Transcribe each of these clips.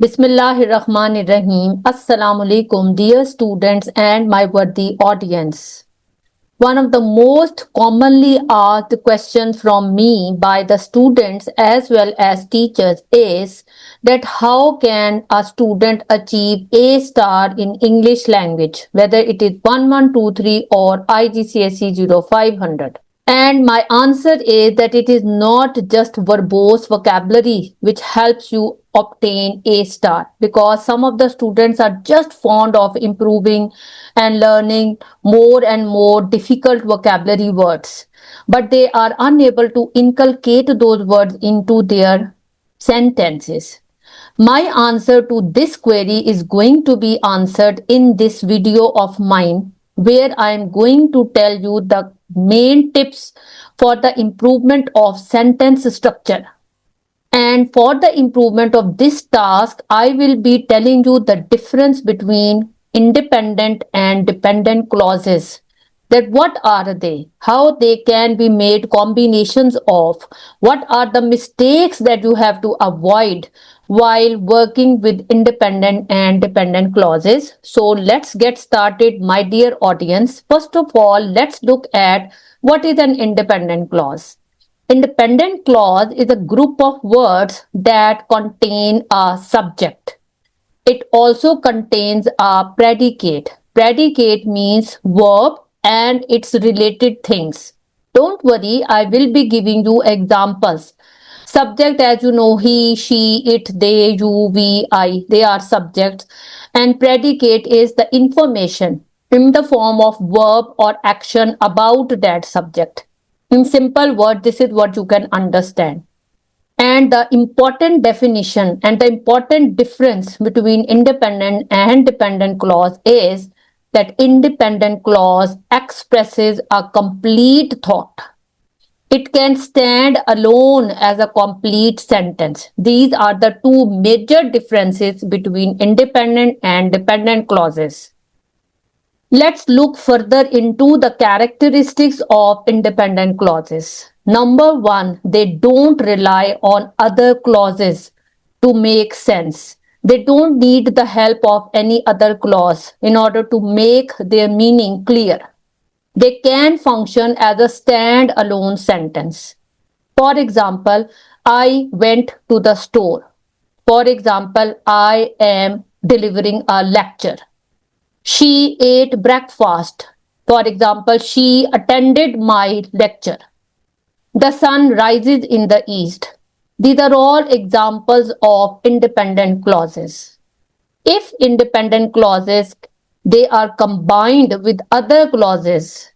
Bismillahirrahmanirrahim. Assalamu alaikum, dear students and my worthy audience. One of the most commonly asked questions from me by the students as well as teachers is that how can a student achieve A star in English language, whether it is 1123 or IGCSE 0500. And my answer is that it is not just verbose vocabulary which helps you obtain A star, because some of the students are just fond of improving and learning more and more difficult vocabulary words, but they are unable to inculcate those words into their sentences. My answer to this query is going to be answered in this video of mine, where I am going to tell you the main tips for the improvement of sentence structure. And for the improvement of this task, I will be telling you the difference between independent and dependent clauses. That what are they, how they can be made combinations of, what are the mistakes that you have to avoid while working with independent and dependent clauses. So let's get started, my dear audience. First of all, let's look at what is an independent clause. Independent clause is a group of words that contain a subject. It also contains a predicate. Predicate means verb and its related things. Don't worry, I will be giving you examples. Subject, as you know, he, she, it, they, you, we, I, they are subjects. And predicate is the information in the form of verb or action about that subject. In simple words, this is what you can understand. And the important definition and the important difference between independent and dependent clause is that independent clause expresses a complete thought. It can stand alone as a complete sentence. These are the two major differences between independent and dependent clauses. Let's look further into the characteristics of independent clauses. Number one, they don't rely on other clauses to make sense. They don't need the help of any other clause in order to make their meaning clear. They can function as a stand-alone sentence. For example, I went to the store. For example, I am delivering a lecture. She ate breakfast. For example, she attended my lecture. The sun rises in the east. These are all examples of independent clauses. If independent clauses, they are combined with other clauses,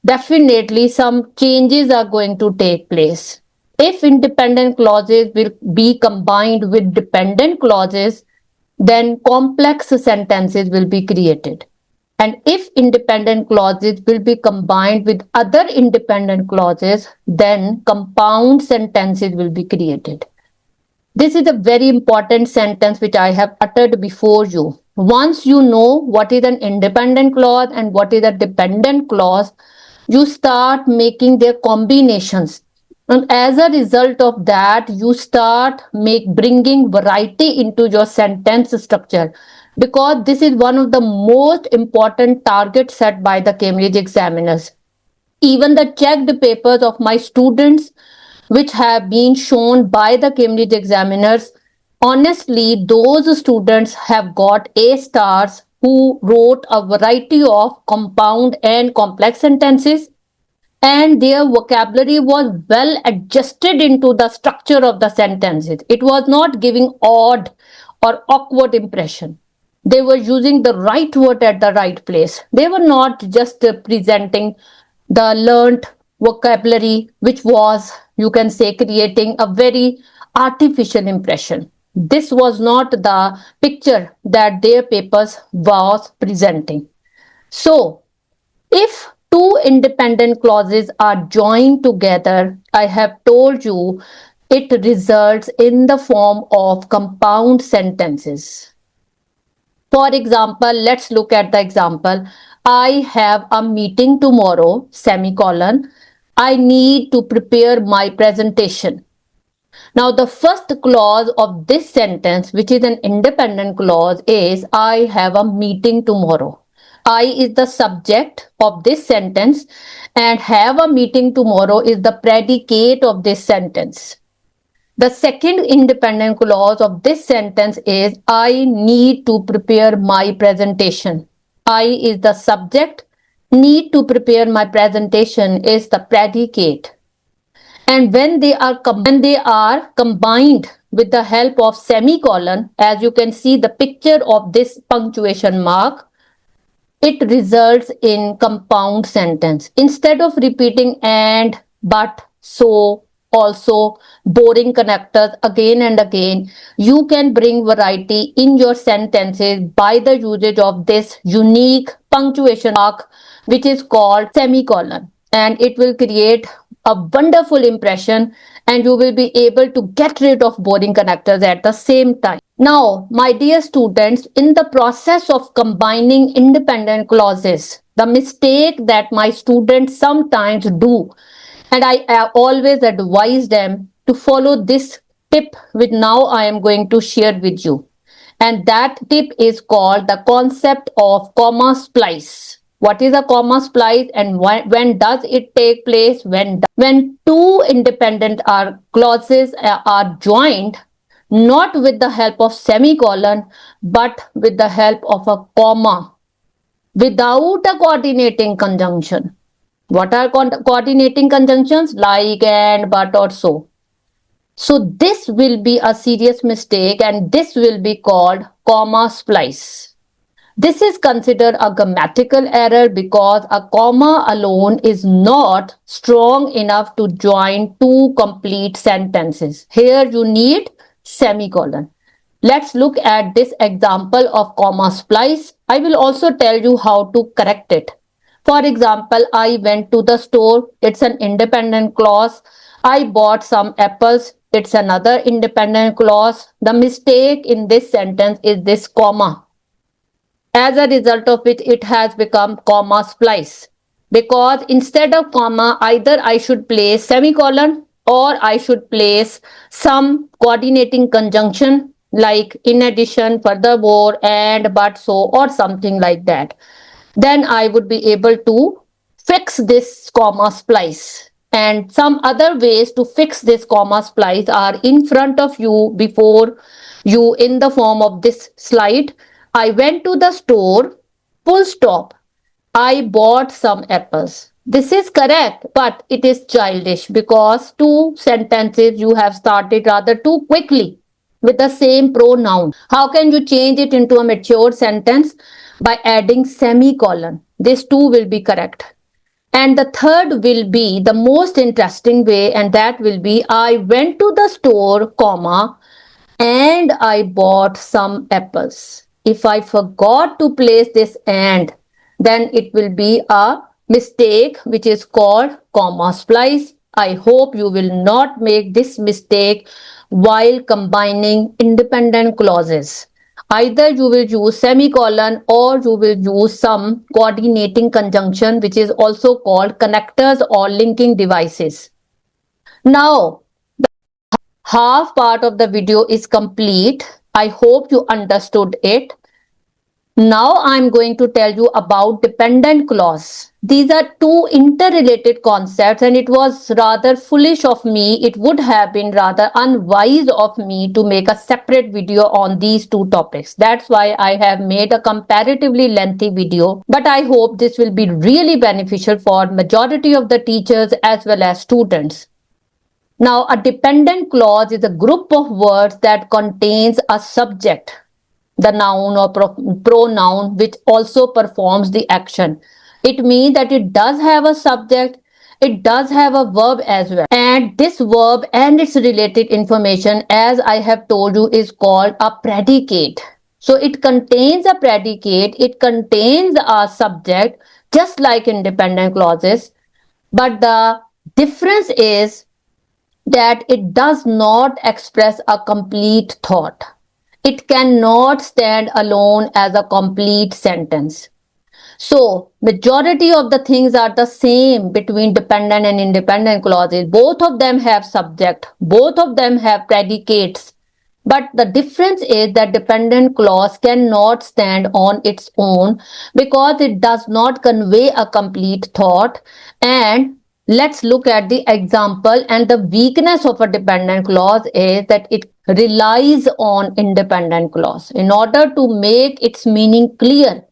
definitely some changes are going to take place. If independent clauses will be combined with dependent clauses, then complex sentences will be created. And if independent clauses will be combined with other independent clauses, then compound sentences will be created. This is a very important sentence which I have uttered before you. Once you know what is an independent clause and what is a dependent clause, you start making their combinations. And as a result of that, you start bringing variety into your sentence structure, because this is one of the most important targets set by the Cambridge examiners. Even the checked papers of my students, which have been shown by the Cambridge examiners, honestly, those students have got A stars who wrote a variety of compound and complex sentences, and their vocabulary was well adjusted into the structure of the sentences. It was not giving odd or awkward impression. They were using the right word at the right place. They were not just presenting the learnt vocabulary, which was, you can say, creating a very artificial impression. This was not the picture that their papers was presenting. So, if two independent clauses are joined together, I have told you, it results in the form of compound sentences. For example, let's look at the example. I have a meeting tomorrow, semicolon. I need to prepare my presentation. Now, the first clause of this sentence, which is an independent clause, is I have a meeting tomorrow. I is the subject of this sentence, and have a meeting tomorrow is the predicate of this sentence. The second independent clause of this sentence is I need to prepare my presentation. I is the subject, need to prepare my presentation is the predicate. And when they are combined with the help of semicolon, as you can see the picture of this punctuation mark, it results in compound sentence. Instead of repeating and, but, so, also, boring connectors again and again, you can bring variety in your sentences by the usage of this unique punctuation mark, which is called semicolon, and it will create a wonderful impression, and you will be able to get rid of boring connectors at the same time. Now, my dear students, in the process of combining independent clauses, the mistake that my students sometimes do, and I always advise them to follow this tip which now I am going to share with you. And that tip is called the concept of comma splice. What is a comma splice and when does it take place? When two independent clauses are joined, not with the help of semicolon, but with the help of a comma, without a coordinating conjunction. What are coordinating conjunctions? Like, and, but, or so. So this will be a serious mistake, and this will be called comma splice. This is considered a grammatical error because a comma alone is not strong enough to join two complete sentences. Here you need semicolon. Let's look at this example of comma splice. I will also tell you how to correct it. For example, I went to the store. It's an independent clause. I bought some apples. It's another independent clause. The mistake in this sentence is this comma. As a result of which it has become comma splice. Because instead of comma, either I should place semicolon or I should place some coordinating conjunction like in addition, furthermore, and, but, so, or something like that. Then I would be able to fix this comma splice. And some other ways to fix this comma splice are in front of you before you in the form of this slide. I went to the store, full stop. I bought some apples. This is correct, but it is childish because two sentences you have started rather too quickly with the same pronoun. How can you change it into a mature sentence? By adding semicolon. This too will be correct. And the third will be the most interesting way, and that will be I went to the store, comma, and I bought some apples. If I forgot to place this and, then it will be a mistake which is called comma splice. I hope you will not make this mistake while combining independent clauses. Either you will use semicolon or you will use some coordinating conjunction, which is also called connectors or linking devices. Now, half part of the video is complete. I hope you understood it. Now I'm going to tell you about dependent clause. These are two interrelated concepts, and it was rather foolish of me. It would have been rather unwise of me to make a separate video on these two topics. That's why I have made a comparatively lengthy video, but I hope this will be really beneficial for majority of the teachers as well as students. Now, a dependent clause is a group of words that contains a subject, the noun or pronoun, which also performs the action. It means that it does have a subject, it does have a verb as well. And this verb and its related information, as I have told you, is called a predicate. So it contains a predicate, it contains a subject, just like independent clauses. But the difference is that it does not express a complete thought. It cannot stand alone as a complete sentence. So majority of the things are the same between dependent and independent clauses. Both of them have subject, both of them have predicates. But the difference is that dependent clause cannot stand on its own because it does not convey a complete thought. And let's look at the example. And the weakness of a dependent clause is that it relies on independent clause. In order to make its meaning clear,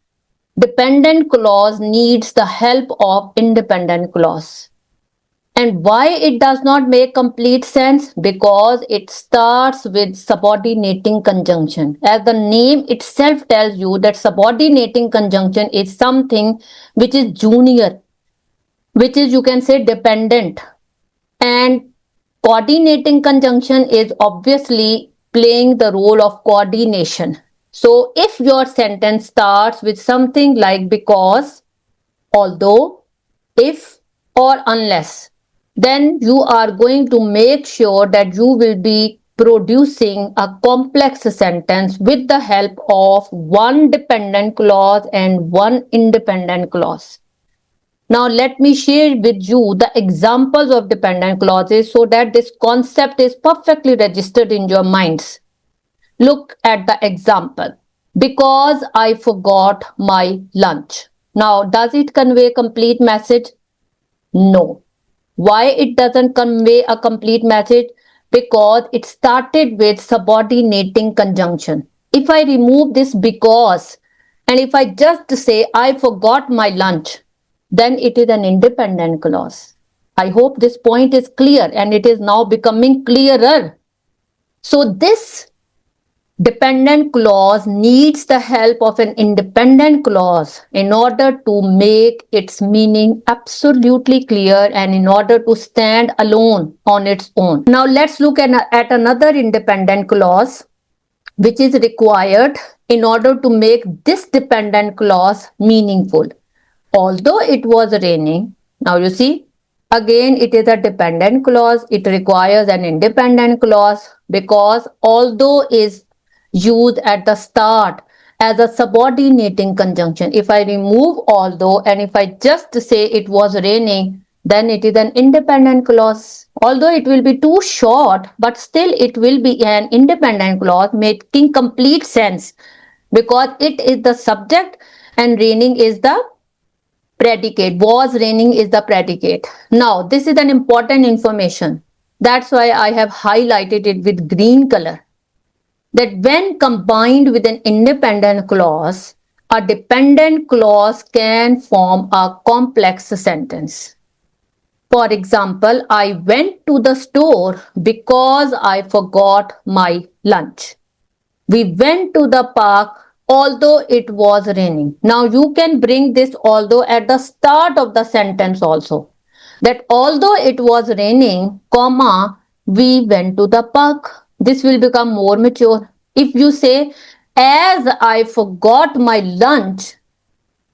dependent clause needs the help of independent clause. And why it does not make complete sense? Because it starts with subordinating conjunction. As the name itself tells you that subordinating conjunction is something which is junior, which is, you can say, dependent. And coordinating conjunction is obviously playing the role of coordination. So if your sentence starts with something like because, although, if, or unless, then you are going to make sure that you will be producing a complex sentence with the help of one dependent clause and one independent clause. Now let me share with you the examples of dependent clauses so that this concept is perfectly registered in your minds. Look at the example. Because I forgot my lunch. Now, does it convey complete message? No. Why it doesn't convey a complete message? Because it started with subordinating conjunction. If I remove this because and if I just say I forgot my lunch, then it is an independent clause. I hope this point is clear and it is now becoming clearer. So this dependent clause needs the help of an independent clause in order to make its meaning absolutely clear and in order to stand alone on its own. Now let's look at another independent clause which is required in order to make this dependent clause meaningful. Although it was raining, now you see, again it is a dependent clause. It requires an independent clause because although is used at the start as a subordinating conjunction. If I remove although and if I just say it was raining, then it is an independent clause. Although it will be too short, but still it will be an independent clause making complete sense because it is the subject and raining is the predicate. Was raining is the predicate. Now this is an important information. That's why I have highlighted it with green color. That when combined with an independent clause, a dependent clause can form a complex sentence. For example, I went to the store because I forgot my lunch. We went to the park although it was raining. Now you can bring this although at the start of the sentence also. That although it was raining, comma, we went to the park. This will become more mature. If you say, as I forgot my lunch,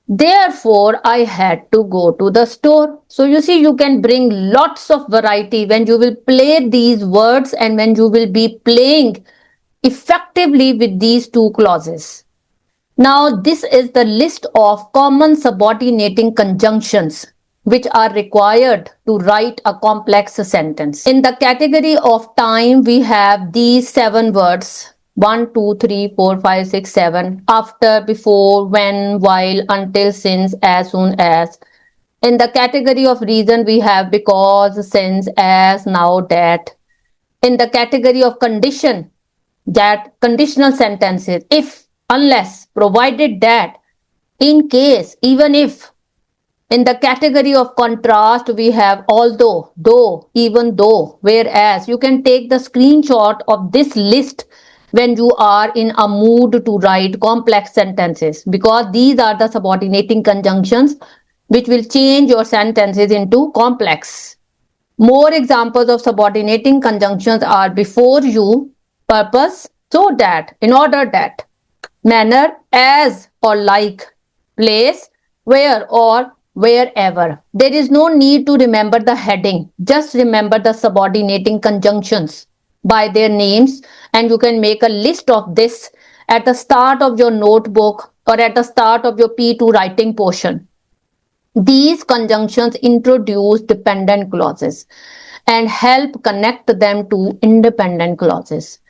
therefore I had to go to the store. So you see, you can bring lots of variety when you will play these words and when you will be playing effectively with these two clauses. Now, this is the list of common subordinating conjunctions which are required to write a complex sentence. In the category of time, we have these 7 words 1, 2, 3, 4, 5, 6, 7. After, before, when, while, until, since, as soon as. In the category of reason, we have because, since, as, now, that. In the category of condition, that conditional sentences, if, unless, provided that, in case, even if. In the category of contrast, we have although, though, even though, whereas. You can take the screenshot of this list when you are in a mood to write complex sentences because these are the subordinating conjunctions which will change your sentences into complex. More examples of subordinating conjunctions are before you, purpose, so that, in order that, manner, as or like, place, where or wherever. There is no need to remember the heading. Just remember the subordinating conjunctions by their names and you can make a list of this at the start of your notebook or at the start of your P2 writing portion. These conjunctions introduce dependent clauses and help connect them to independent clauses.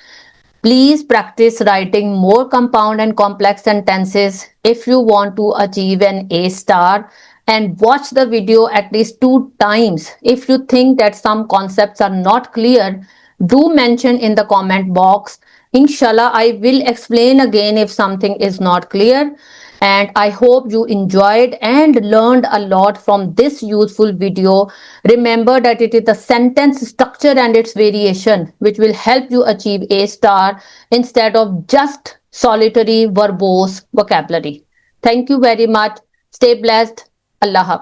Please practice writing more compound and complex sentences if you want to achieve an A star, and watch the video at least 2 times. If you think that some concepts are not clear, do mention in the comment box. Inshallah, I will explain again if something is not clear. And I hope you enjoyed and learned a lot from this useful video. Remember that it is the sentence structure and its variation which will help you achieve A star instead of just solitary verbose vocabulary. Thank you very much. Stay blessed. Allah Hafiz.